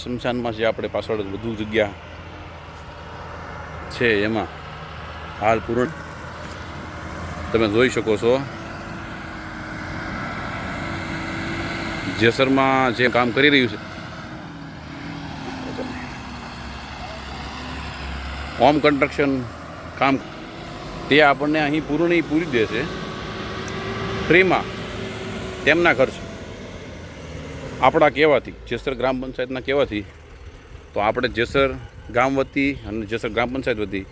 સ્મશાનમાં જે આપણે પાછળ વધુ જગ્યા છે એમાં હાલ પૂર્ણ તમે જોઈ શકો છો જેસરમાં જે કામ કરી રહ્યું છે હોમ કન્સ્ટ્રક્શન કામ તે આપણને અહીં પૂરી દેશે ફ્રીમાં તેમના ખર્ચ આપણા કહેવાથી જેસર ગ્રામ પંચાયતના કહેવાથી તો આપણે જેસર ગામ વતી અને જેસર ગ્રામ પંચાયત વતી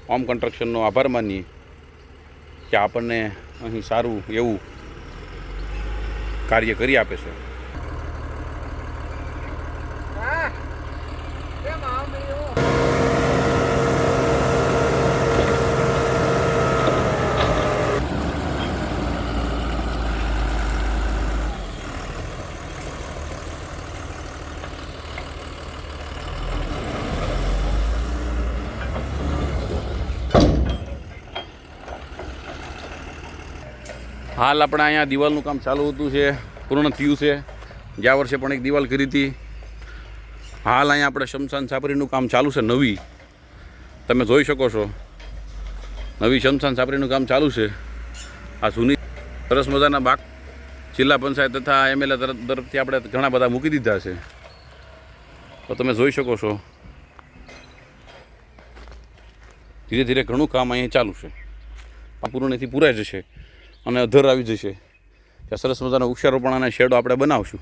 હોમ કન્સ્ટ્રક્શનનો આભાર માનીએ કે આપણને અહીં સારું એવું કાર્ય કરી આપે છે. હાલ આપણે અહીંયા દિવાલનું કામ ચાલુ હતું છે, પૂર્ણ થયું છે. ગયા વર્ષે પણ એક દિવાલ કરી હતી. હાલ અહીંયા આપણે શમશાન છાપરીનું કામ ચાલુ છે. નવી તમે જોઈ શકો છો નવી શમશાન છાપરીનું કામ ચાલુ છે. આ જૂની સરસ મજાના બાગ જિલ્લા પંચાયત તથા MLA તરફથી આપણે ઘણા બધા મૂકી દીધા છે. તો તમે જોઈ શકો છો ધીરે ધીરે ઘણું કામ અહીંયા ચાલુ છે. આ પૂર્ણથી પૂરાઈ જશે અને અધર આવી જશે ત્યાં સરસ મજાનો વૃક્ષારોપણ અને શેડો આપણે બનાવશું.